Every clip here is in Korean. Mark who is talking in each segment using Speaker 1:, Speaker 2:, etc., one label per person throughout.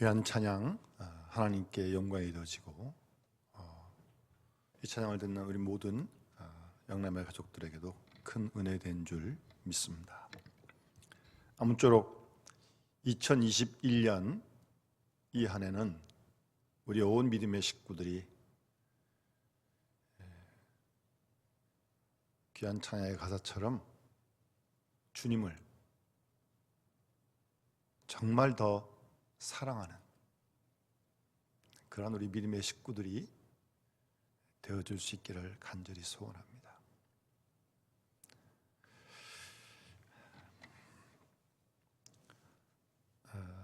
Speaker 1: 귀한 찬양, 하나님께 영광이 되어지고 이 찬양을 듣는 우리 모든 영남의 가족들에게도 큰 은혜 된 줄 믿습니다. 아무쪼록 2021년 이 한 해는 우리 온 믿음의 식구들이 귀한 찬양의 가사처럼 주님을 정말 더 사랑하는 그런 우리 믿음의 식구들이 되어줄 수 있기를 간절히 소원합니다.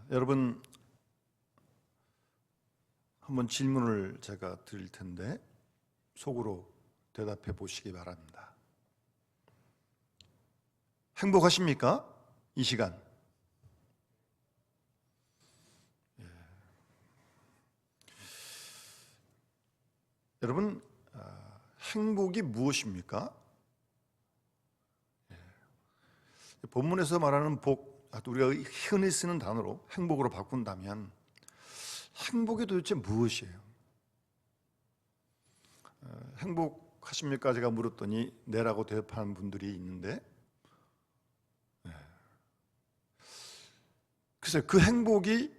Speaker 1: 여러분, 한번 질문을 제가 드릴 텐데 속으로 대답해 보시기 바랍니다. 행복하십니까? 이 시간. 여러분, 행복이 무엇입니까? 본문에서 말하는 복, 우리가 흔히 쓰는 단어로 행복으로 바꾼다면 행복이 도대체 무엇이에요? 행복하십니까? 제가 물었더니 네라고 대답하는 분들이 있는데, 글쎄요, 그 행복이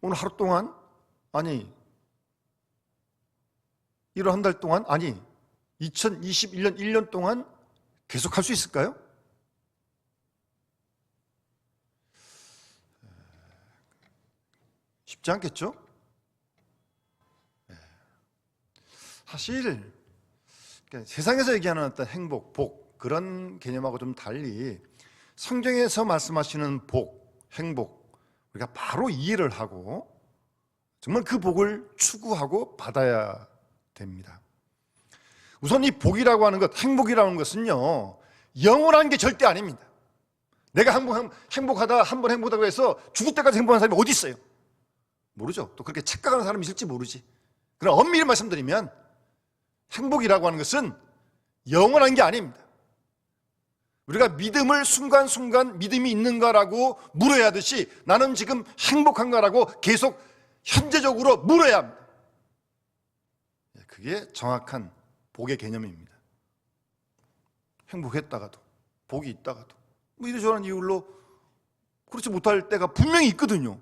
Speaker 1: 오늘 하루 동안, 아니 이런 한 달 동안, 아니 2021년 1년 동안 계속 할 수 있을까요? 쉽지 않겠죠? 사실 세상에서 얘기하는 어떤 행복, 복, 그런 개념하고 좀 달리 성경에서 말씀하시는 복, 행복, 우리가 바로 이해를 하고 정말 그 복을 추구하고 받아야 됩니다. 우선 이 복이라고 하는 것, 행복이라고 하는 것은요, 영원한 게 절대 아닙니다. 내가 행복하다, 한번 행복하다고 해서 죽을 때까지 행복한 사람이 어디 있어요? 모르죠. 또 그렇게 착각하는 사람이 있을지 모르지. 그럼 엄밀히 말씀드리면 행복이라고 하는 것은 영원한 게 아닙니다. 우리가 믿음을 순간순간 믿음이 있는가라고 물어야 하듯이 나는 지금 행복한가라고 계속 현재적으로 물어야 합니다. 그게 정확한 복의 개념입니다. 행복했다가도, 복이 있다가도 뭐 이러저러한 이유로 그렇지 못할 때가 분명히 있거든요.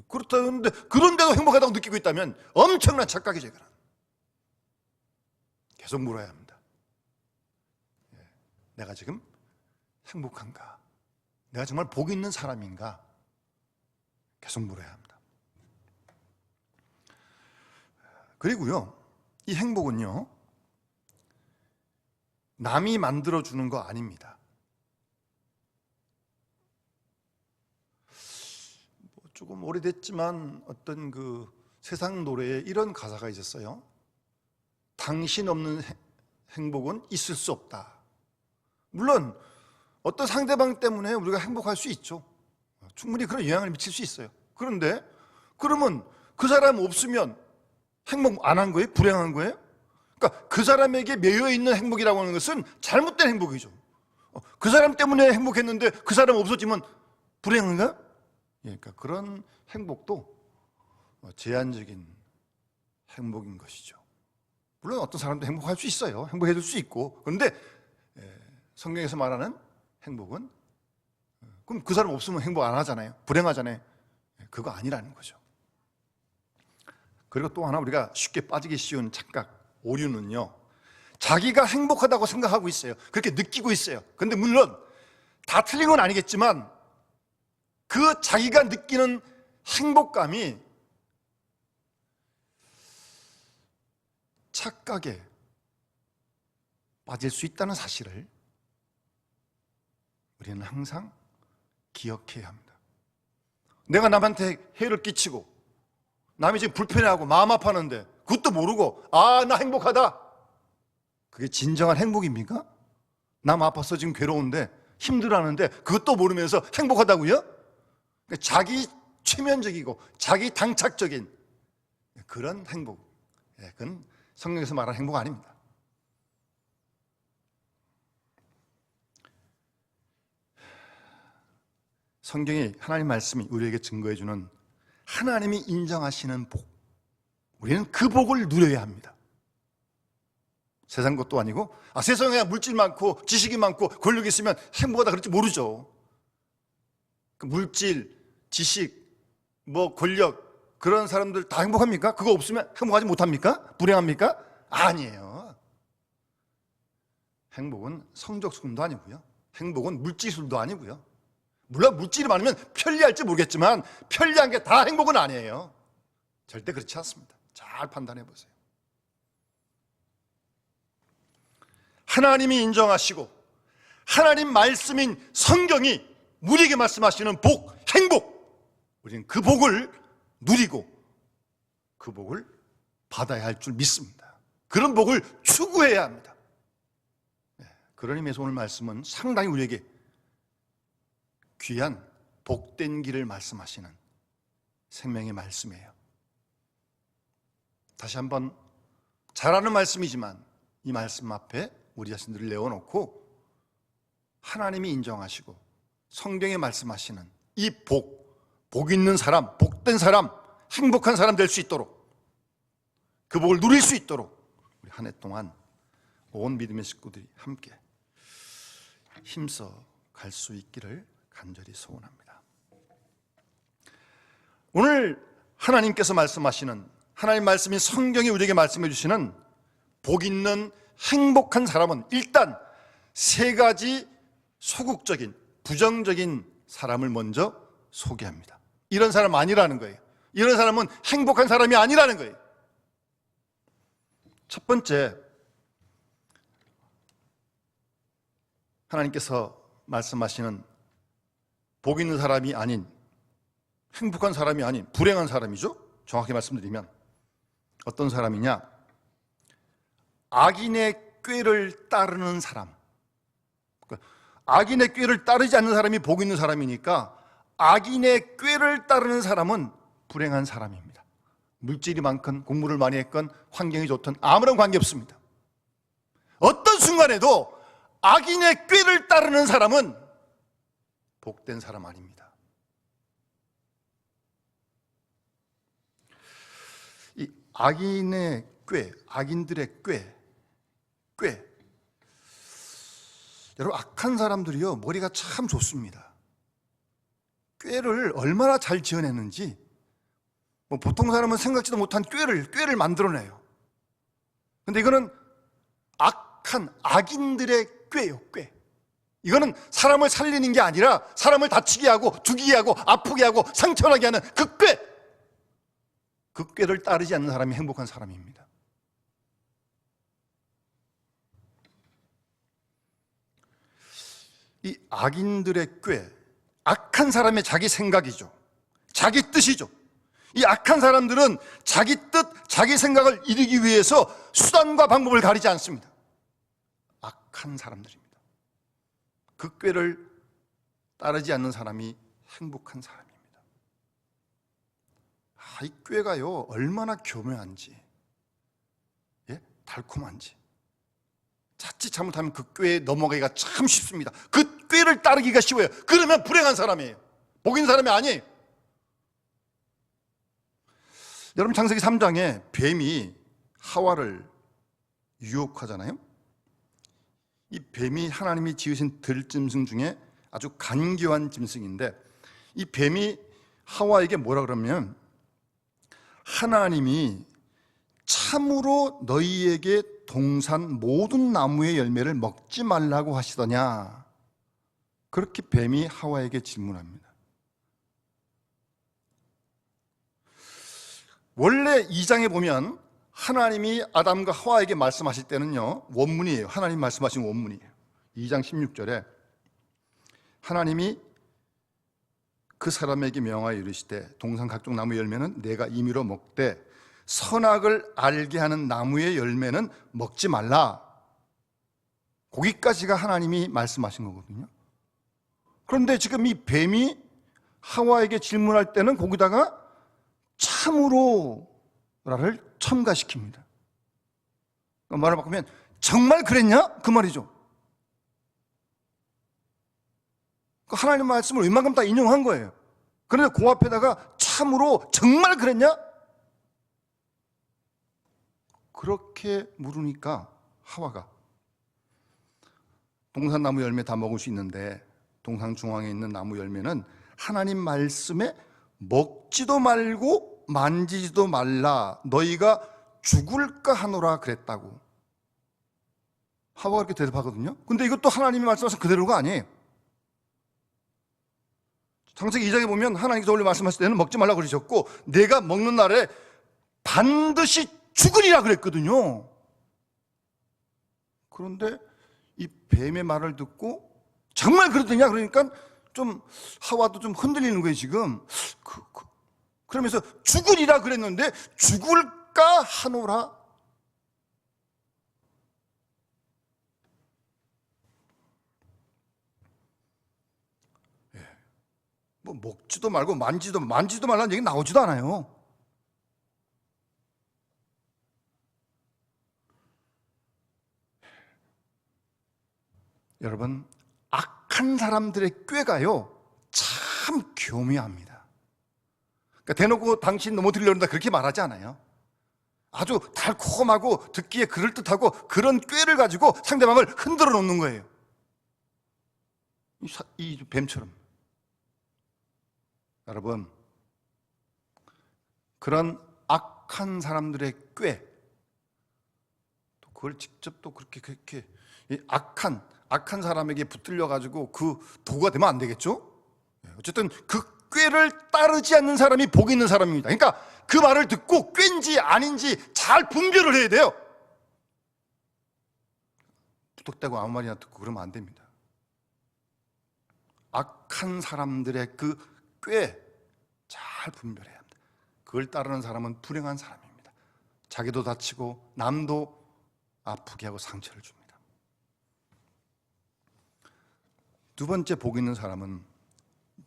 Speaker 1: 그렇다는데 그런데도 행복하다고 느끼고 있다면 엄청난 착각이죠. 계속 물어야 합니다. 내가 지금 행복한가? 내가 정말 복 있는 사람인가? 계속 물어야 합니다. 그리고요, 이 행복은요, 남이 만들어주는 거 아닙니다. 조금 오래됐지만 어떤 그 세상 노래에 이런 가사가 있었어요. 당신 없는 행복은 있을 수 없다. 물론 어떤 상대방 때문에 우리가 행복할 수 있죠. 충분히 그런 영향을 미칠 수 있어요. 그런데 그러면 그 사람 없으면 행복 안 한 거예요? 불행한 거예요? 그러니까 그 사람에게 매여 있는 행복이라고 하는 것은 잘못된 행복이죠. 그 사람 때문에 행복했는데 그 사람 없어지면 불행한가? 그러니까 그런 행복도 제한적인 행복인 것이죠. 물론 어떤 사람도 행복할 수 있어요. 행복해질 수 있고. 그런데 성경에서 말하는 행복은 그럼 그 사람 없으면 행복 안 하잖아요. 불행하잖아요. 그거 아니라는 거죠. 그리고 또 하나 우리가 쉽게 빠지기 쉬운 착각, 오류는요, 자기가 행복하다고 생각하고 있어요. 그렇게 느끼고 있어요. 그런데 물론 다 틀린 건 아니겠지만 그 자기가 느끼는 행복감이 착각에 빠질 수 있다는 사실을 우리는 항상 기억해야 합니다. 내가 남한테 해를 끼치고 남이 지금 불편해하고 마음 아파하는데 그것도 모르고 나 행복하다. 그게 진정한 행복입니까? 남 아파서 지금 괴로운데 힘들어하는데 그것도 모르면서 행복하다고요? 그러니까 자기 최면적이고 자기 당착적인 그런 행복, 그건 성경에서 말하는 행복 아닙니다. 성경이, 하나님 말씀이 우리에게 증거해 주는 하나님이 인정하시는 복, 우리는 그 복을 누려야 합니다. 세상 것도 아니고, 세상에 물질 많고 지식이 많고 권력이 있으면 행복하다 그럴지 모르죠. 그 물질, 지식, 권력, 그런 사람들 다 행복합니까? 그거 없으면 행복하지 못합니까? 불행합니까? 아니에요. 행복은 성적순도 아니고요, 행복은 물질순도 아니고요. 물론 물질이 많으면 편리할지 모르겠지만 편리한 게 다 행복은 아니에요. 절대 그렇지 않습니다. 잘 판단해 보세요. 하나님이 인정하시고 하나님 말씀인 성경이 우리에게 말씀하시는 복, 행복, 우리는 그 복을 누리고 그 복을 받아야 할 줄 믿습니다. 그런 복을 추구해야 합니다. 그런 의미에서 오늘 말씀은 상당히 우리에게 귀한 복된 길을 말씀하시는 생명의 말씀이에요. 다시 한번 잘 아는 말씀이지만 이 말씀 앞에 우리 자신들을 내어놓고 하나님이 인정하시고 성경에 말씀하시는 이 복 있는 사람, 복된 사람, 행복한 사람 될 수 있도록, 그 복을 누릴 수 있도록 우리 한 해 동안 온 믿음의 식구들이 함께 힘써 갈 수 있기를 간절히 소원합니다. 오늘 하나님께서 말씀하시는, 하나님 말씀인 성경이 우리에게 말씀해 주시는 복 있는 행복한 사람은 일단 세 가지 소극적인, 부정적인 사람을 먼저 소개합니다. 이런 사람 아니라는 거예요. 이런 사람은 행복한 사람이 아니라는 거예요. 첫 번째, 하나님께서 말씀하시는 복 있는 사람이 아닌, 행복한 사람이 아닌 불행한 사람이죠. 정확히 말씀드리면 어떤 사람이냐? 악인의 꾀를 따르는 사람. 악인의 꾀를 따르지 않는 사람이 복 있는 사람이니까 악인의 꾀를 따르는 사람은 불행한 사람입니다. 물질이 많건 공부를 많이 했건 환경이 좋든 아무런 관계없습니다. 어떤 순간에도 악인의 꾀를 따르는 사람은 복된 사람 아닙니다. 이 악인의 꾀, 악인들의 꾀. 여러분, 악한 사람들이요, 머리가 참 좋습니다. 꾀를 얼마나 잘 지어내는지, 보통 사람은 생각지도 못한 꾀를 만들어내요. 근데 이거는 악한 악인들의 꾀예요, 꾀. 이거는 사람을 살리는 게 아니라 사람을 다치게 하고 죽이게 하고 아프게 하고 상처나게 하는 그 꾀. 그 꾀를 따르지 않는 사람이 행복한 사람입니다. 이 악인들의 꾀, 악한 사람의 자기 생각이죠. 자기 뜻이죠. 이 악한 사람들은 자기 뜻, 자기 생각을 이루기 위해서 수단과 방법을 가리지 않습니다. 악한 사람들입니다. 그 꾀를 따르지 않는 사람이 행복한 사람입니다. 이 꾀가요, 얼마나 교묘한지, 달콤한지. 자칫 잘못하면 그 꾀에 넘어가기가 참 쉽습니다. 그 꾀를 따르기가 쉬워요. 그러면 불행한 사람이에요. 복 있는 사람이 아니에요. 여러분, 창세기 3장에 뱀이 하와를 유혹하잖아요. 이 뱀이 하나님이 지으신 들짐승 중에 아주 간교한 짐승인데, 이 뱀이 하와에게 뭐라 그러면, 하나님이 참으로 너희에게 동산 모든 나무의 열매를 먹지 말라고 하시더냐, 그렇게 뱀이 하와에게 질문합니다. 원래 2장에 보면 하나님이 아담과 하와에게 말씀하실 때는요, 원문이에요. 하나님 말씀하신 원문이에요. 2장 16절에 하나님이 그 사람에게 명하여 이르시되 동산 각종 나무 열매는 내가 임의로 먹되 선악을 알게 하는 나무의 열매는 먹지 말라. 거기까지가 하나님이 말씀하신 거거든요. 그런데 지금 이 뱀이 하와에게 질문할 때는 거기다가 참으로라를 첨가시킵니다. 말을 바꾸면 정말 그랬냐? 그 말이죠. 그 하나님 말씀을 웬만큼 다 인용한 거예요. 그런데 그 앞에다가 참으로 정말 그랬냐? 그렇게 물으니까 하와가 동산나무 열매 다 먹을 수 있는데 동산 중앙에 있는 나무 열매는 하나님 말씀에 먹지도 말고 만지지도 말라 너희가 죽을까 하노라 그랬다고 하와가 그렇게 대답하거든요. 근데 이것도 하나님이 말씀하신 그대로가 아니에요. 창세기 2장에 보면 하나님께서 원래 말씀하실 때는 먹지 말라고 그러셨고 내가 먹는 날에 반드시 죽으리라 그랬거든요. 그런데 이 뱀의 말을 듣고 정말 그러더냐 그러니까 좀 하와도 좀 흔들리는 거예요 지금. 그러면서 죽으리라 그랬는데 죽을까 하노라. 뭐 먹지도 말고 만지지도 말라는 얘기 나오지도 않아요. 여러분, 악한 사람들의 꾀가요 참 교묘합니다. 그러니까 대놓고 당신 넘어뜨리려는다 그렇게 말하지 않아요. 아주 달콤하고 듣기에 그럴듯하고 그런 꾀를 가지고 상대방을 흔들어 놓는 거예요. 이 뱀처럼. 여러분, 그런 악한 사람들의 꾀, 또 그걸 직접 또 그렇게 악한 사람에게 붙들려 가지고 그 도구가 되면 안 되겠죠? 어쨌든 그 꾀를 따르지 않는 사람이 복이 있는 사람입니다. 그러니까 그 말을 듣고 꾀인지 아닌지 잘 분별을 해야 돼요. 부탁되고 아무 말이나 듣고 그러면 안 됩니다. 악한 사람들의 그 꽤 잘 분별해야 합니다. 그걸 따르는 사람은 불행한 사람입니다. 자기도 다치고 남도 아프게 하고 상처를 줍니다. 두 번째 복 있는 사람은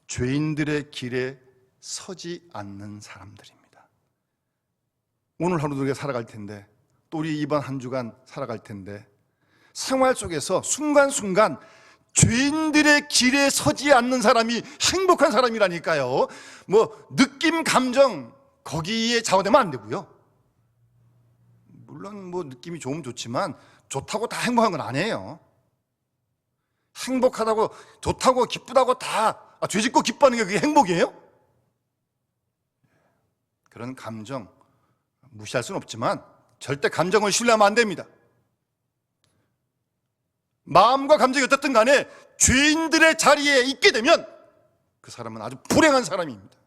Speaker 1: 죄인들의 길에 서지 않는 사람들입니다. 오늘 하루도 우리가 살아갈 텐데 또 우리 이번 한 주간 살아갈 텐데 생활 속에서 순간순간 죄인들의 길에 서지 않는 사람이 행복한 사람이라니까요. 뭐 느낌, 감정 거기에 좌우되면 안 되고요. 물론 뭐 느낌이 좋으면 좋지만 좋다고 다 행복한 건 아니에요. 행복하다고 좋다고 기쁘다고 다 죄짓고 기뻐하는 게 그게 행복이에요? 그런 감정 무시할 수는 없지만 절대 감정을 신뢰하면 안 됩니다. 마음과 감정이 어떻든 간에 죄인들의 자리에 있게 되면 그 사람은 아주 불행한 사람입니다.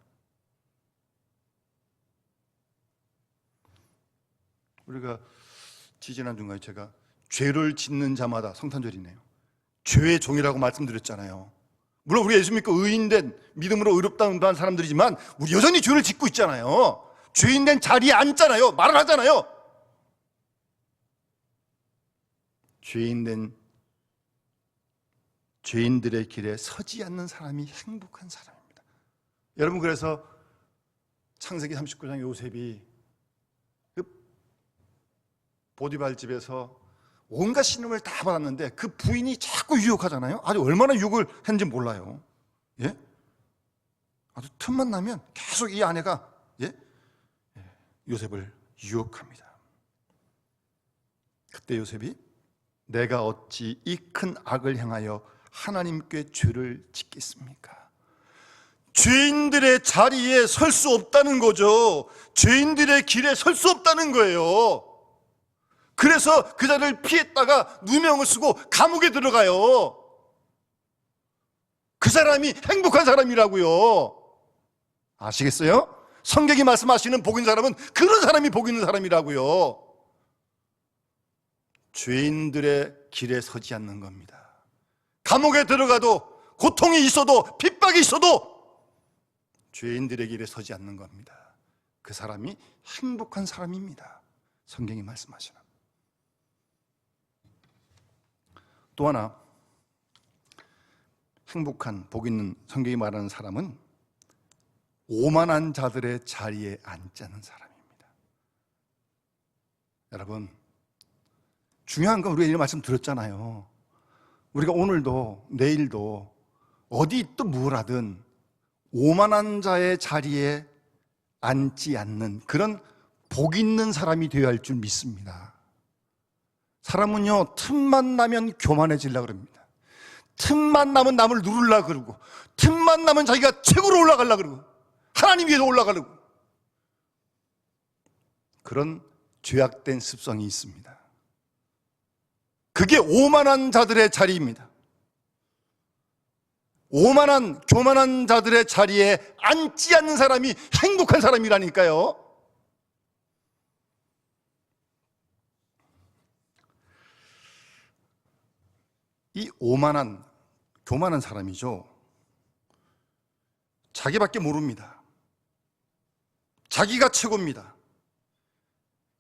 Speaker 1: 우리가 지지난 주간에 제가 죄를 짓는 자마다 성탄절이네요. 죄의 종이라고 말씀드렸잖아요. 물론 우리 예수 믿고 의인된 믿음으로 의롭다는 사람들이지만 우리 여전히 죄를 짓고 있잖아요. 죄인된 자리에 앉잖아요. 말을 하잖아요. 죄인들의 길에 서지 않는 사람이 행복한 사람입니다. 여러분, 그래서 창세기 39장 요셉이 그 보디발 집에서 온갖 신음을 다 받았는데 그 부인이 자꾸 유혹하잖아요. 아주 얼마나 유혹을 했는지 몰라요. 예? 아주 틈만 나면 계속 이 아내가 요셉을 유혹합니다. 그때 요셉이 내가 어찌 이 큰 악을 행하여 하나님께 죄를 짓겠습니까? 죄인들의 자리에 설 수 없다는 거죠. 죄인들의 길에 설 수 없다는 거예요. 그래서 그 자리를 피했다가 누명을 쓰고 감옥에 들어가요. 그 사람이 행복한 사람이라고요. 아시겠어요? 성경이 말씀하시는 복 있는 사람은 그런 사람이 복 있는 사람이라고요. 죄인들의 길에 서지 않는 겁니다. 감옥에 들어가도 고통이 있어도 핍박이 있어도 죄인들의 길에 서지 않는 겁니다. 그 사람이 행복한 사람입니다. 성경이 말씀하시는. 또 하나 행복한 복 있는 성경이 말하는 사람은 오만한 자들의 자리에 앉지 않는 사람입니다. 여러분, 중요한 건 우리가 이런 말씀 들었잖아요. 우리가 오늘도 내일도 어디 또 뭘 하든 오만한 자의 자리에 앉지 않는 그런 복 있는 사람이 되어야 할 줄 믿습니다. 사람은요, 틈만 나면 교만해지려고 그럽니다. 틈만 나면 남을 누르려고 그러고, 틈만 나면 자기가 최고로 올라가려고 그러고, 하나님 위에서 올라가려고, 그런 죄악된 습성이 있습니다. 그게 오만한 자들의 자리입니다. 오만한 교만한 자들의 자리에 앉지 않는 사람이 행복한 사람이라니까요. 이 오만한 교만한 사람이죠, 자기밖에 모릅니다. 자기가 최고입니다.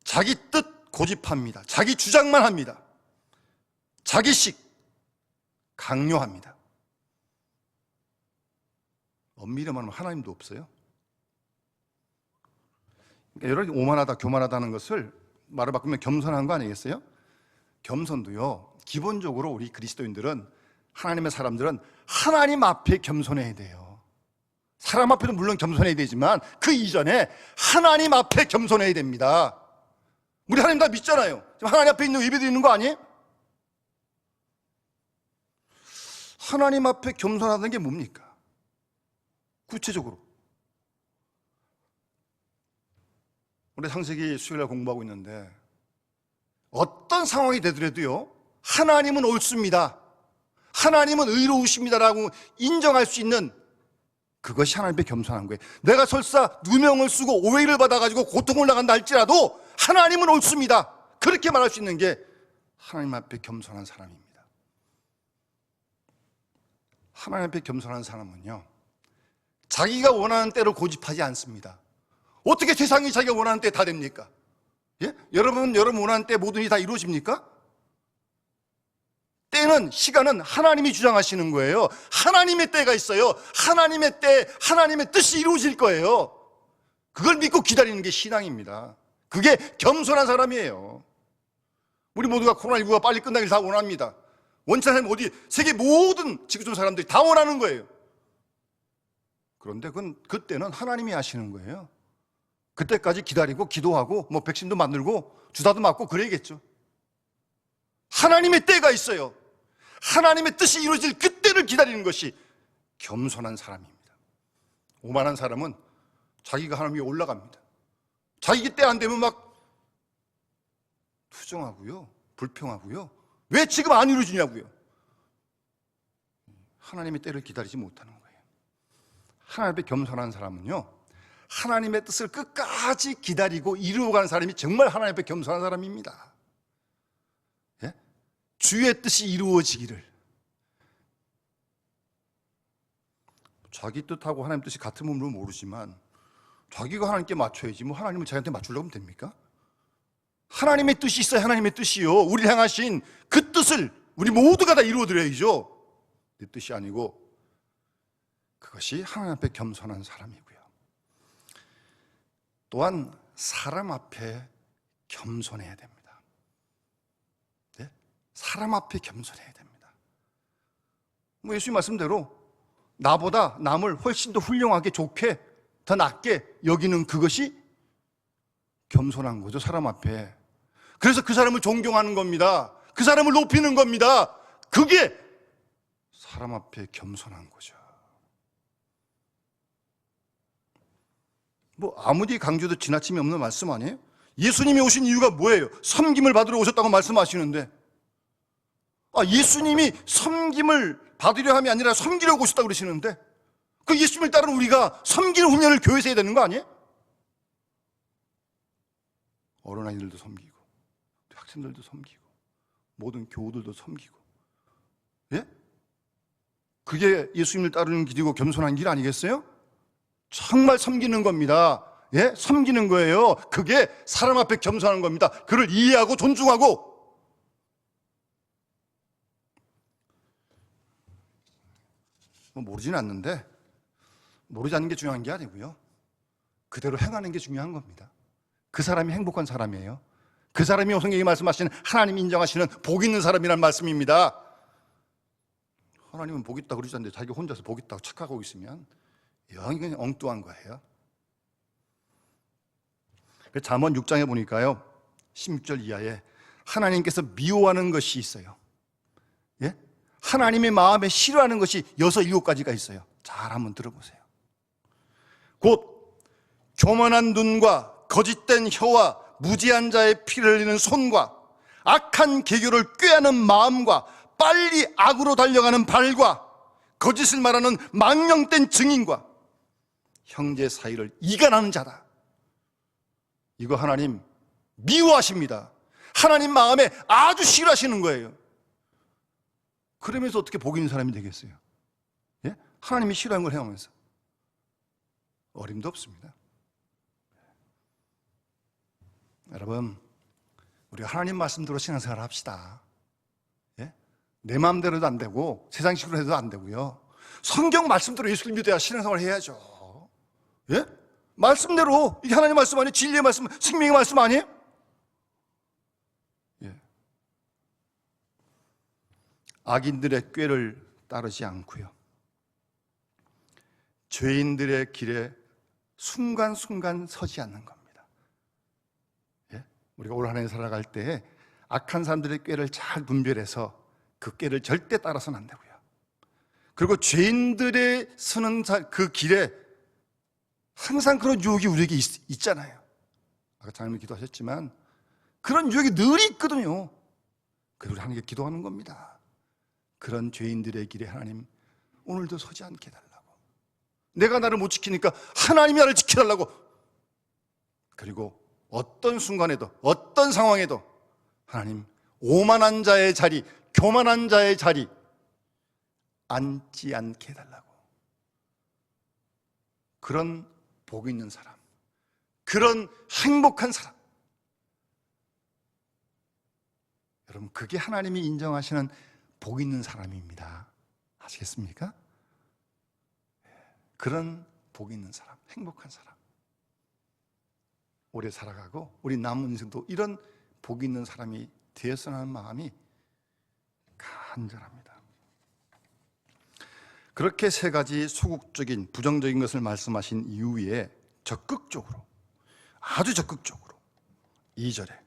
Speaker 1: 자기 뜻 고집합니다. 자기 주장만 합니다. 자기식 강요합니다. 엄밀히 말하면 하나님도 없어요. 그러니까 여러 오만하다 교만하다는 것을 말을 바꾸면 겸손한 거 아니겠어요? 겸손도요, 기본적으로 우리 그리스도인들은, 하나님의 사람들은 하나님 앞에 겸손해야 돼요. 사람 앞에도 물론 겸손해야 되지만 그 이전에 하나님 앞에 겸손해야 됩니다. 우리 하나님 다 믿잖아요. 지금 하나님 앞에 있는 예배도 있는 거 아니에요? 하나님 앞에 겸손하다는 게 뭡니까? 구체적으로 우리 창세기 수요일날 공부하고 있는데, 어떤 상황이 되더라도요, 하나님은 옳습니다, 하나님은 의로우십니다라고 인정할 수 있는, 그것이 하나님 앞에 겸손한 거예요. 내가 설사 누명을 쓰고 오해를 받아가지고 고통을 나간다 할지라도 하나님은 옳습니다, 그렇게 말할 수 있는 게 하나님 앞에 겸손한 사람입니다. 하나님 앞에 겸손한 사람은요, 자기가 원하는 때로 고집하지 않습니다. 어떻게 세상이 자기가 원하는 때 다 됩니까? 예? 여러분 원하는 때 모든 일이 다 이루어집니까? 때는, 시간은 하나님이 주장하시는 거예요. 하나님의 때가 있어요. 하나님의 때, 하나님의 뜻이 이루어질 거예요. 그걸 믿고 기다리는 게 신앙입니다. 그게 겸손한 사람이에요. 우리 모두가 코로나19가 빨리 끝나길 다 원합니다. 원치 않으면 어디, 세계 모든 지구촌 사람들이 다 원하는 거예요. 그런데 그때는 하나님이 하시는 거예요. 그때까지 기다리고 기도하고 뭐 백신도 만들고 주사도 맞고 그래야겠죠. 하나님의 때가 있어요. 하나님의 뜻이 이루어질 그때를 기다리는 것이 겸손한 사람입니다. 오만한 사람은 자기가 하나님 위에 올라갑니다. 자기 때 안 되면 막 투정하고요, 불평하고요. 왜 지금 안 이루어지냐고요. 하나님의 때를 기다리지 못하는 거예요. 하나님 앞에 겸손한 사람은요, 하나님의 뜻을 끝까지 기다리고 이루어가는 사람이 정말 하나님 앞에 겸손한 사람입니다. 예? 주의 뜻이 이루어지기를. 자기 뜻하고 하나님 뜻이 같은 분은 모르지만 자기가 하나님께 맞춰야지 뭐 하나님을 자기한테 맞추려고 하면 됩니까? 하나님의 뜻이 있어야 하나님의 뜻이요, 우리를 향하신 그 뜻을 우리 모두가 다 이루어드려야죠. 내 뜻이 아니고. 그것이 하나님 앞에 겸손한 사람이고요. 또한 사람 앞에 겸손해야 됩니다. 네? 사람 앞에 겸손해야 됩니다. 뭐 예수님 말씀대로 나보다 남을 훨씬 더 훌륭하게, 좋게, 더 낫게 여기는 그것이 겸손한 거죠, 사람 앞에. 그래서 그 사람을 존경하는 겁니다. 그 사람을 높이는 겁니다. 그게 사람 앞에 겸손한 거죠. 뭐 아무리 강조도 지나침이 없는 말씀 아니에요? 예수님이 오신 이유가 뭐예요? 섬김을 받으러 오셨다고 말씀하시는데, 예수님이 섬김을 받으려 함이 아니라 섬기려고 오셨다고 그러시는데, 그 예수님을 따르는 우리가 섬기는 훈련을 교회에서 해야 되는 거 아니에요? 어린아이들도 섬기고, 학생들도 섬기고, 모든 교우들도 섬기고, 예? 그게 예수님을 따르는 길이고 겸손한 길 아니겠어요? 정말 섬기는 겁니다. 예? 섬기는 거예요. 그게 사람 앞에 겸손한 겁니다. 그를 이해하고 존중하고. 뭐 모르진 않는데, 모르지 않는 게 중요한 게 아니고요, 그대로 행하는 게 중요한 겁니다. 그 사람이 행복한 사람이에요. 그 사람이 성경이 말씀하시는 하나님이 인정하시는 복 있는 사람이라는 말씀입니다. 하나님은 복 있다 그러지 않는데 자기가 혼자서 복 있다고 착각하고 있으면 영 그냥 엉뚱한 거예요. 잠언 6장에 보니까요 16절 이하에 하나님께서 미워하는 것이 있어요. 예? 하나님의 마음에 싫어하는 것이 6, 7가지가 있어요. 잘 한번 들어보세요. 곧 교만한 눈과 거짓된 혀와 무지한 자의 피를 흘리는 손과 악한 계교를 꾀하는 마음과 빨리 악으로 달려가는 발과 거짓을 말하는 망령된 증인과 형제 사이를 이간하는 자다. 이거 하나님 미워하십니다. 하나님 마음에 아주 싫어하시는 거예요. 그러면서 어떻게 복 있는 사람이 되겠어요? 예? 하나님이 싫어하는 걸 행하면서 어림도 없습니다. 여러분, 우리가 하나님 말씀대로 신앙생활을 합시다. 예? 내 마음대로도 안 되고 세상식으로 해도 안 되고요. 성경 말씀대로 예수를 믿어야 신앙생활을 해야죠. 예? 말씀대로, 이게 하나님 말씀 아니에요? 진리의 말씀, 생명의 말씀 아니에요? 예. 악인들의 꾀를 따르지 않고요, 죄인들의 길에 순간순간 서지 않는 겁니다. 예? 우리가 올 한 해 살아갈 때 악한 사람들의 꾀를 잘 분별해서 그 꾀를 절대 따라서는 안 되고요, 그리고 죄인들의 서는 그 길에 항상 그런 유혹이 우리에게 있잖아요. 아까 장로님 기도하셨지만 그런 유혹이 늘 있거든요. 그래서 우리 하나님께 기도하는 겁니다. 그런 죄인들의 길에 하나님 오늘도 서지 않게 해달라고. 내가 나를 못 지키니까 하나님이 나를 지켜달라고. 그리고 어떤 순간에도 어떤 상황에도 하나님 오만한 자의 자리, 교만한 자의 자리 앉지 않게 해달라고. 그런 복 있는 사람, 그런 행복한 사람, 여러분 그게 하나님이 인정하시는 복 있는 사람입니다. 아시겠습니까? 그런 복 있는 사람, 행복한 사람, 오래 살아가고 우리 남은 인생도 이런 복 있는 사람이 되었으면 하는 마음이 간절합니다. 그렇게 세 가지 소극적인 부정적인 것을 말씀하신 이후에 적극적으로, 아주 적극적으로 2절에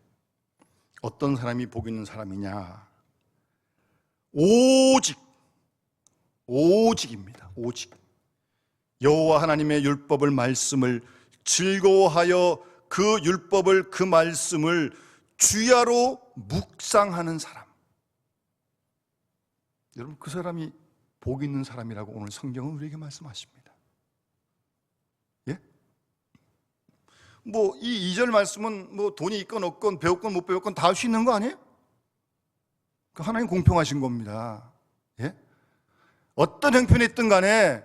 Speaker 1: 어떤 사람이 복 있는 사람이냐, 오직입니다. 오직 여호와 하나님의 율법을 말씀을 즐거워하여 그 율법을, 그 말씀을 주야로 묵상하는 사람. 여러분 그 사람이 복 있는 사람이라고 오늘 성경은 우리에게 말씀하십니다. 예? 뭐 이 2절 말씀은 뭐 돈이 있건 없건 배웠건 못 배웠건 다 할 수 있는 거 아니에요? 그 하나님 공평하신 겁니다. 예? 어떤 형편에 있든 간에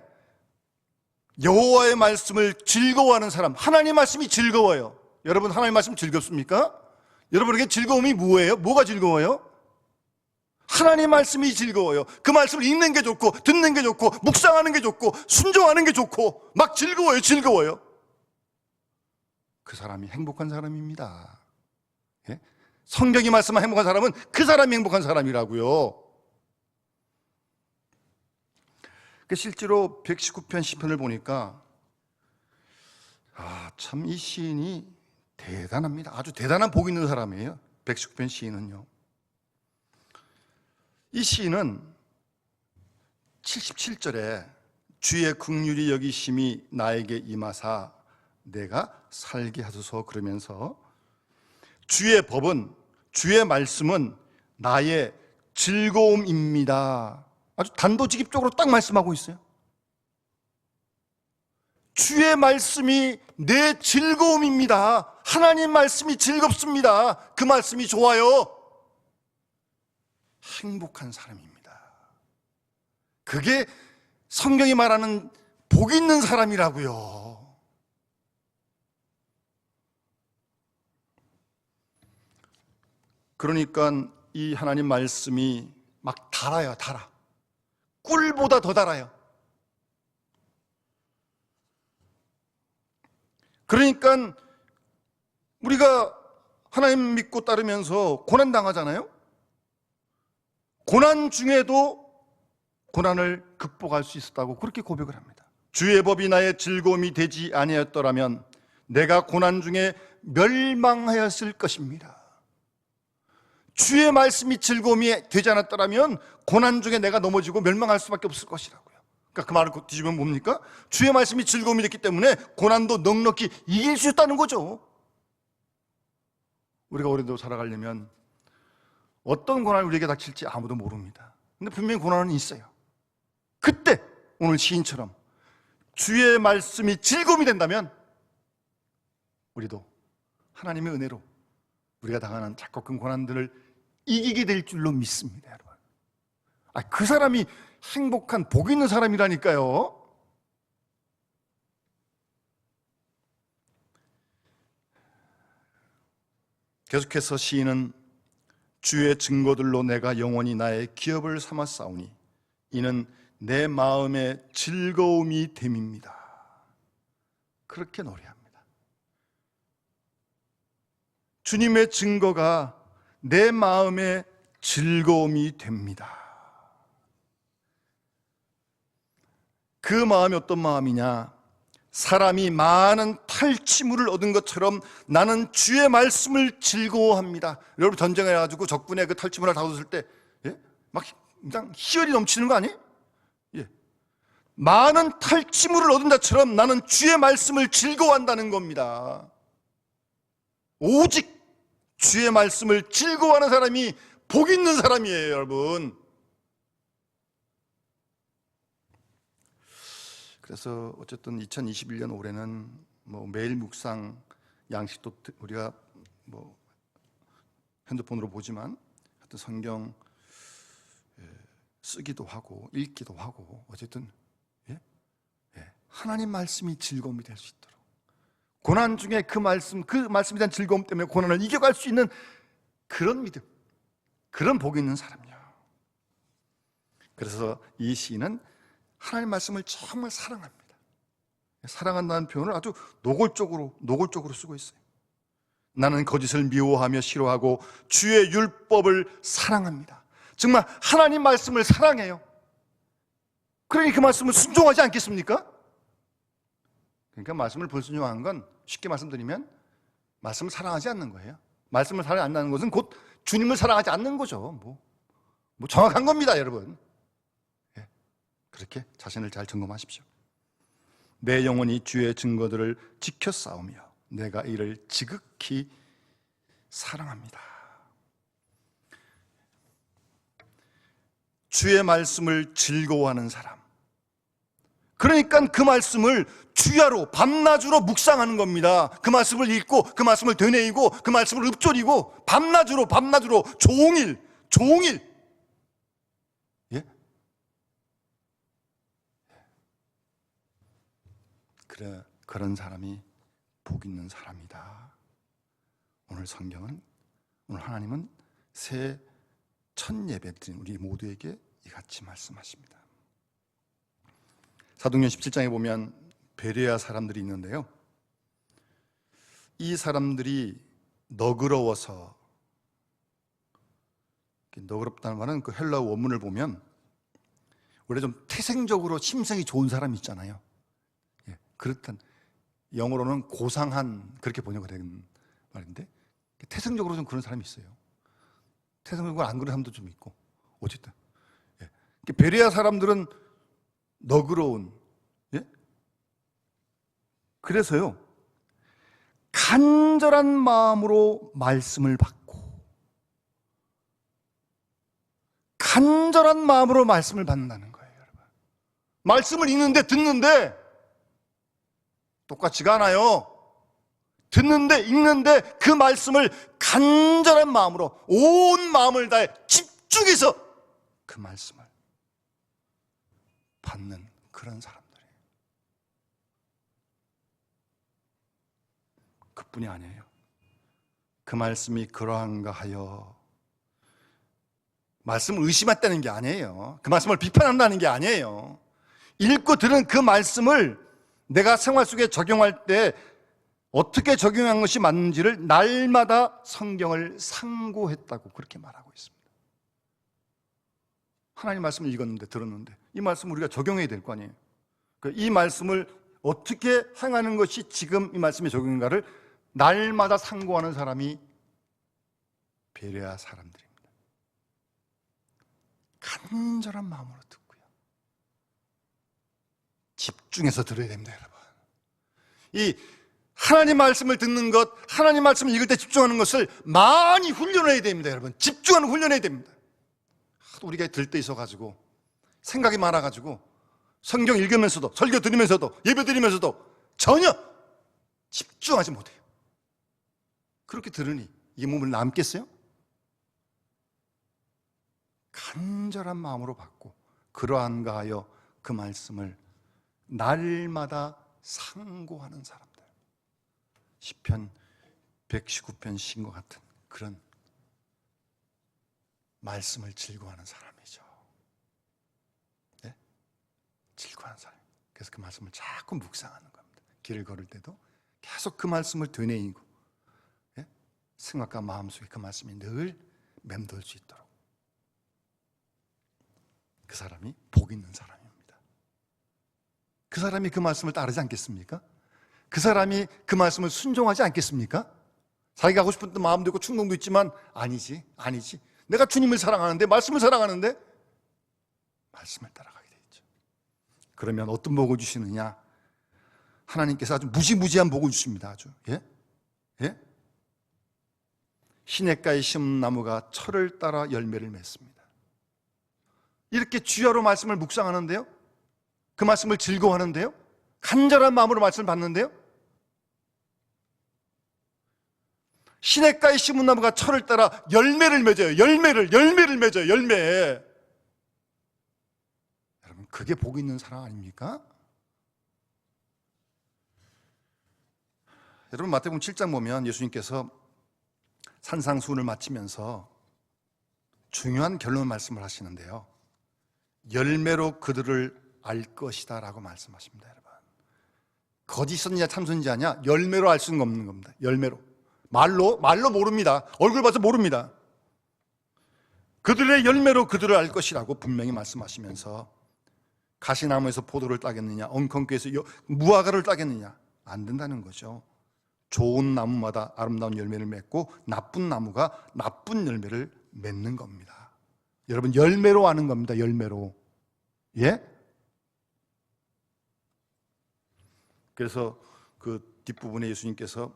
Speaker 1: 여호와의 말씀을 즐거워하는 사람, 하나님 말씀이 즐거워요. 여러분 하나님 말씀 즐겁습니까? 여러분에게 즐거움이 뭐예요? 뭐가 즐거워요? 하나님 말씀이 즐거워요. 그 말씀을 읽는 게 좋고 듣는 게 좋고 묵상하는 게 좋고 순종하는 게 좋고 막 즐거워요. 즐거워요. 그 사람이 행복한 사람입니다. 예? 성경이 말씀한 행복한 사람은 그 사람이 행복한 사람이라고요. 실제로 119편 시편을 보니까 참 이 시인이 대단합니다. 아주 대단한 복 있는 사람이에요. 119편 시인은요. 이 시인은 77절에 주의 긍휼이 여기심이 나에게 임하사 내가 살게 하소서 그러면서 주의 법은, 주의 말씀은 나의 즐거움입니다. 아주 단도직입적으로 딱 말씀하고 있어요. 주의 말씀이 내 즐거움입니다. 하나님 말씀이 즐겁습니다. 그 말씀이 좋아요. 행복한 사람입니다. 그게 성경이 말하는 복 있는 사람이라고요. 그러니까 이 하나님 말씀이 막 달아요. 달아. 꿀보다 더 달아요. 그러니까 우리가 하나님 믿고 따르면서 고난 당하잖아요. 고난 중에도 고난을 극복할 수 있었다고 그렇게 고백을 합니다. 주의 법이 나의 즐거움이 되지 아니었더라면 내가 고난 중에 멸망하였을 것입니다. 주의 말씀이 즐거움이 되지 않았더라면 고난 중에 내가 넘어지고 멸망할 수밖에 없을 것이라고요. 그러니까 그 말을 뒤집으면 뭡니까? 주의 말씀이 즐거움이 됐기 때문에 고난도 넉넉히 이길 수 있다는 거죠. 우리가 오래도 살아가려면 어떤 고난이 우리에게 닥칠지 아무도 모릅니다. 근데 분명히 고난은 있어요. 그때 오늘 시인처럼 주의 말씀이 즐거움이 된다면 우리도 하나님의 은혜로 우리가 당하는 작고 큰 고난들을 이기게 될 줄로 믿습니다, 여러분. 그 사람이 행복한 복 있는 사람이라니까요. 계속해서 시인은 주의 증거들로 내가 영원히 나의 기업을 삼았사오니 이는 내 마음의 즐거움이 됨입니다. 그렇게 노래합니다. 주님의 증거가 내 마음의 즐거움이 됩니다. 그 마음이 어떤 마음이냐? 사람이 많은 탈취물을 얻은 것처럼 나는 주의 말씀을 즐거워합니다. 여러분 전쟁을 해가지고 적군의 그 탈취물을 다 얻었을 때 막 그냥 희열이 넘치는 거 아니에요? 많은 탈취물을 얻은 자처럼 나는 주의 말씀을 즐거워한다는 겁니다. 오직 주의 말씀을 즐거워하는 사람이 복 있는 사람이에요, 여러분. 그래서 어쨌든 2021년 올해는 매일 묵상 양식도 우리가 핸드폰으로 보지만 하여튼 성경 쓰기도 하고 읽기도 하고 어쨌든 하나님 말씀이 즐거움이 될 수 있도록 고난 중에 그 말씀에 대한 즐거움 때문에 고난을 이겨갈 수 있는 그런 믿음, 그런 복이 있는 사람이요. 그래서 이 시인은 하나님 말씀을 정말 사랑합니다. 사랑한다는 표현을 아주 노골적으로 쓰고 있어요. 나는 거짓을 미워하며 싫어하고 주의 율법을 사랑합니다. 정말 하나님 말씀을 사랑해요. 그러니 그 말씀을 순종하지 않겠습니까? 그러니까 말씀을 불순종하는 건 쉽게 말씀드리면 말씀을 사랑하지 않는 거예요. 말씀을 사랑하지 않는 것은 곧 주님을 사랑하지 않는 거죠. 뭐 정확한 겁니다, 여러분. 그렇게 자신을 잘 점검하십시오. 내 영혼이 주의 증거들을 지켜 싸우며 내가 이를 지극히 사랑합니다. 주의 말씀을 즐거워하는 사람, 그러니까 그 말씀을 주야로 밤낮으로 묵상하는 겁니다. 그 말씀을 읽고 그 말씀을 되뇌이고 그 말씀을 읊조리고 밤낮으로 종일 그래, 그런 사람이 복 있는 사람이다. 오늘 하나님은 새 첫 예배 드린 우리 모두에게 이같이 말씀하십니다. 사도행전 17장에 보면 베레아 사람들이 있는데요, 이 사람들이 너그러워서, 너그럽다는 말은 그 헬라어 원문을 보면 원래 좀 태생적으로 심성이 좋은 사람이 있잖아요. 그렇단 영어로는 고상한, 그렇게 번역을 된 말인데 태생적으로 좀 그런 사람이 있어요. 태생적으로 안 그런 사람도 좀 있고 어쨌든 베레아 사람들은 너그러운, 그래서요 간절한 마음으로 말씀을 받고 간절한 마음으로 말씀을 받는다는 거예요, 여러분. 말씀을 듣는데 똑같지가 않아요. 듣는데 읽는데 그 말씀을 간절한 마음으로 온 마음을 다해 집중해서 그 말씀을 받는 그런 사람들이에요. 그뿐이 아니에요. 그 말씀이 그러한가 하여 말씀을 의심했다는 게 아니에요. 그 말씀을 비판한다는 게 아니에요. 읽고 들은 그 말씀을 내가 생활 속에 적용할 때 어떻게 적용한 것이 맞는지를 날마다 성경을 상고했다고 그렇게 말하고 있습니다. 하나님 말씀을 읽었는데, 들었는데 이 말씀을 우리가 적용해야 될 거 아니에요. 이 말씀을 어떻게 행하는 것이 지금 이 말씀의 적용인가를 날마다 상고하는 사람이 베레아 사람들입니다. 간절한 마음으로 듣고요, 집중해서 들어야 됩니다. 여러분, 이 하나님 말씀을 듣는 것, 하나님 말씀을 읽을 때 집중하는 것을 많이 훈련해야 됩니다. 여러분, 집중하는 훈련해야 됩니다. 우리가 들 때 있어가지고 생각이 많아가지고 성경 읽으면서도, 설교 들으면서도, 예배 드리면서도 전혀 집중하지 못해요. 그렇게 들으니 이 몸을 남겠어요? 간절한 마음으로 받고 그러한가 하여 그 말씀을 날마다 상고하는 사람들, 시편 119편 신과 같은 그런 말씀을 즐거워하는 사람이죠. 네? 즐거워하는 사람. 그래서 그 말씀을 자꾸 묵상하는 겁니다. 길을 걸을 때도 계속 그 말씀을 되뇌이고, 네? 생각과 마음속에 그 말씀이 늘 맴돌 수 있도록, 그 사람이 복 있는 사람입니다. 그 사람이 그 말씀을 따르지 않겠습니까? 그 사람이 그 말씀을 순종하지 않겠습니까? 자기가 하고 싶은 마음도 있고 충동도 있지만 아니지 내가 주님을 사랑하는데, 말씀을 사랑하는데 말씀을 따라가게 되죠. 그러면 어떤 복을 주시느냐? 하나님께서 아주 무지무지한 복을 주십니다. 아주. 예? 시냇가에 심은 나무가 철을 따라 열매를 맺습니다. 이렇게 주야로 말씀을 묵상하는데요, 그 말씀을 즐거워하는데요, 간절한 마음으로 말씀을 받는데요, 시냇가에 심은 나무가 철을 따라 열매를 맺어요. 열매를 맺어요. 열매. 여러분, 그게 복 있는 사람 아닙니까? 여러분, 마태복음 7장 보면 예수님께서 산상수훈을 마치면서 중요한 결론 말씀을 하시는데요, 열매로 그들을 알 것이다 라고 말씀하십니다. 여러분, 거짓선지냐 참선지자냐 열매로 알 수는 없는 겁니다. 열매로. 말로 모릅니다. 얼굴 봐서 모릅니다. 그들의 열매로 그들을 알 것이라고 분명히 말씀하시면서, 가시나무에서 포도를 따겠느냐, 엉겅퀴에서 무화과를 따겠느냐, 안 된다는 거죠. 좋은 나무마다 아름다운 열매를 맺고 나쁜 나무가 나쁜 열매를 맺는 겁니다. 여러분, 열매로 아는 겁니다. 열매로. 예? 그래서 그 뒷부분에 예수님께서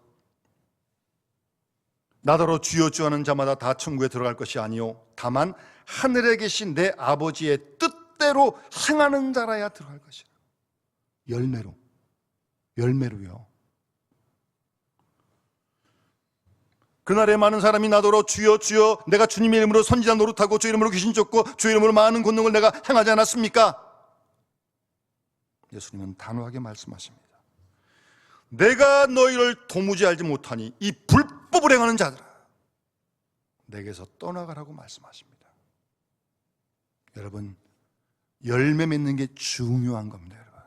Speaker 1: 나더러 주여 주여 하는 자마다 다 천국에 들어갈 것이 아니요 다만 하늘에 계신 내 아버지의 뜻대로 행하는 자라야 들어갈 것이라. 열매로요. 그날에 많은 사람이 나더러 주여 주여 내가 주님의 이름으로 선지자 노릇하고 주 이름으로 귀신 쫓고 주 이름으로 많은 권능을 내가 행하지 않았습니까? 예수님은 단호하게 말씀하십니다. 내가 너희를 도무지 알지 못하니 이 불법을 행하는 자들아, 내게서 떠나가라고 말씀하십니다. 여러분, 열매 맺는 게 중요한 겁니다. 여러분.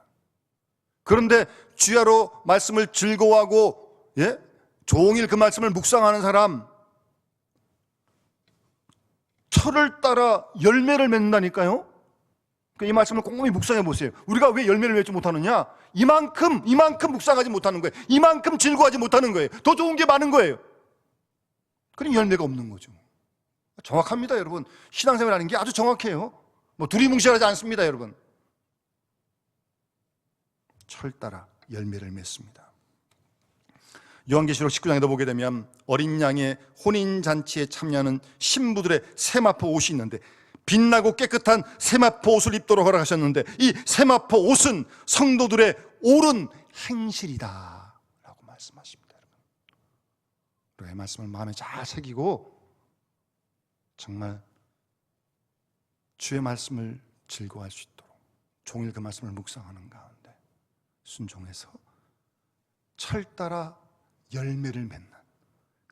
Speaker 1: 그런데 주야로 말씀을 즐거워하고, 예? 종일 그 말씀을 묵상하는 사람, 철을 따라 열매를 맺는다니까요. 이 말씀을 꼼꼼히 묵상해 보세요. 우리가 왜 열매를 맺지 못하느냐? 이만큼 묵상하지 못하는 거예요. 이만큼 즐거워하지 못하는 거예요. 더 좋은 게 많은 거예요. 그럼 열매가 없는 거죠. 정확합니다, 여러분. 신앙생활하는 게 아주 정확해요. 두리뭉실하지 않습니다, 여러분. 철 따라 열매를 맺습니다. 요한계시록 19장에도 보게 되면 어린 양의 혼인잔치에 참여하는 신부들의 세마포 옷이 있는데, 빛나고 깨끗한 세마포 옷을 입도록 허락하셨는데, 이 세마포 옷은 성도들의 옳은 행실이다 라고 말씀하십니다. 여러분, 이 말씀을 마음에 잘 새기고 정말 주의 말씀을 즐거워할 수 있도록 종일 그 말씀을 묵상하는 가운데 순종해서 철 따라 열매를 맺는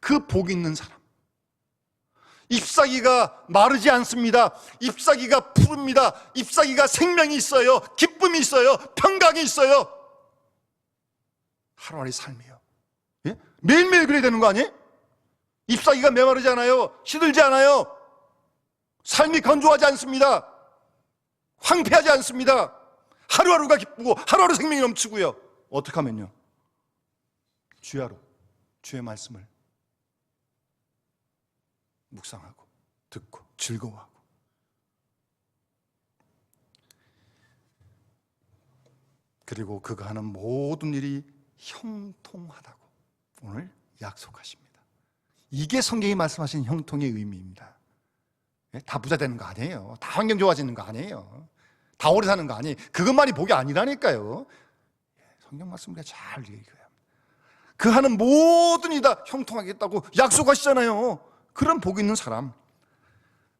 Speaker 1: 그 복 있는 사람, 잎사귀가 마르지 않습니다. 잎사귀가 푸릅니다. 잎사귀가 생명이 있어요. 기쁨이 있어요. 평강이 있어요. 하루하루의 삶이요. 예? 매일매일 그래야 되는 거 아니에요? 잎사귀가 메마르지 않아요. 시들지 않아요. 삶이 건조하지 않습니다. 황폐하지 않습니다. 하루하루가 기쁘고 하루하루 생명이 넘치고요. 어떻게 하면요? 주야로 주의 말씀을 묵상하고 듣고 즐거워하고, 그리고 그가 하는 모든 일이 형통하다고 오늘 약속하십니다. 이게 성경이 말씀하신 형통의 의미입니다. 다 부자 되는 거 아니에요. 다 환경 좋아지는 거 아니에요. 다 오래 사는 거 아니에요. 그것만이 복이 아니라니까요. 성경 말씀을 잘 읽어야 합니다. 그 하는 모든 일이 다 형통하겠다고 약속하시잖아요. 그런 복이 있는 사람.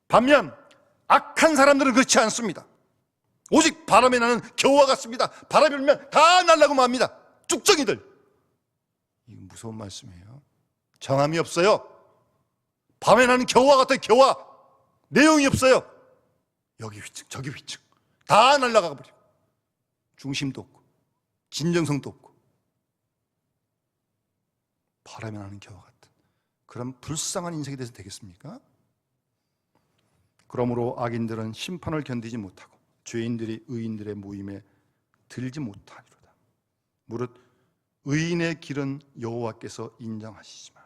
Speaker 1: 반면 악한 사람들은 그렇지 않습니다. 오직 바람에 나는 겨우와 같습니다. 바람이 불면 다 날라고 맙니다. 쭉정이들. 이거 무서운 말씀이에요. 정함이 없어요. 밤에 나는 겨우와 같아요. 겨우와. 내용이 없어요. 여기 위층 저기 위층 다 날아가 버리고, 중심도 없고 진정성도 없고, 바람에 나는 겨와 같은 그런 불쌍한 인생이 돼서 되겠습니까? 그러므로 악인들은 심판을 견디지 못하고 죄인들이 의인들의 모임에 들지 못하리로다. 무릇 의인의 길은 여호와께서 인정하시지만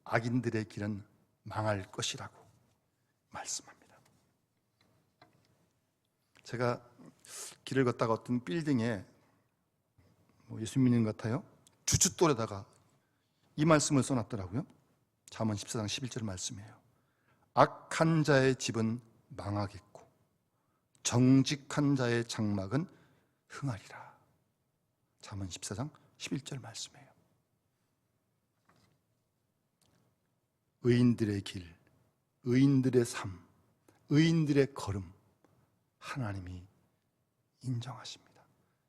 Speaker 1: 악인들의 길은 망할 것이라고 말씀합니다. 제가 길을 걷다가 어떤 빌딩에 예수 믿는 것 같아요. 주춧돌에다가 이 말씀을 써놨더라고요. 잠언 14장 11절 말씀이에요. 악한 자의 집은 망하겠고 정직한 자의 장막은 흥하리라. 잠언 14장 11절 말씀이에요. 의인들의 길, 의인들의 삶, 의인들의 걸음, 하나님이 인정하십니다.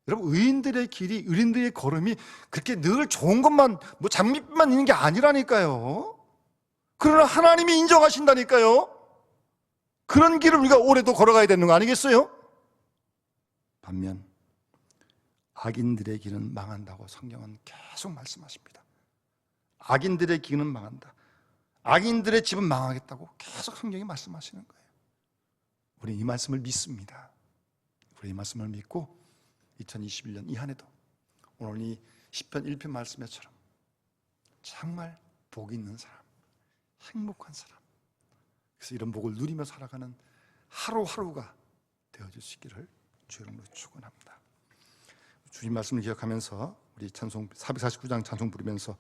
Speaker 1: 여러분, 의인들의 길이, 의인들의 걸음이 그렇게 늘 좋은 것만, 장밋빛만 있는 게 아니라니까요. 그러나 하나님이 인정하신다니까요. 그런 길을 우리가 올해도 걸어가야 되는 거 아니겠어요? 반면 악인들의 길은 망한다고 성경은 계속 말씀하십니다. 악인들의 길은 망한다. 악인들의 집은 망하겠다고 계속 성경이 말씀하시는 거예요. 우리 이 말씀을 믿습니다. 우리 이 말씀을 믿고 2021년 이 한 해도 오늘 이 시편 1편 말씀에처럼 정말 복 있는 사람, 행복한 사람, 그래서 이런 복을 누리며 살아가는 하루하루가 되어줄 수 있기를 주의 이름으로 축원합니다. 주님 말씀을 기억하면서 우리 찬송 449장 찬송 부르면서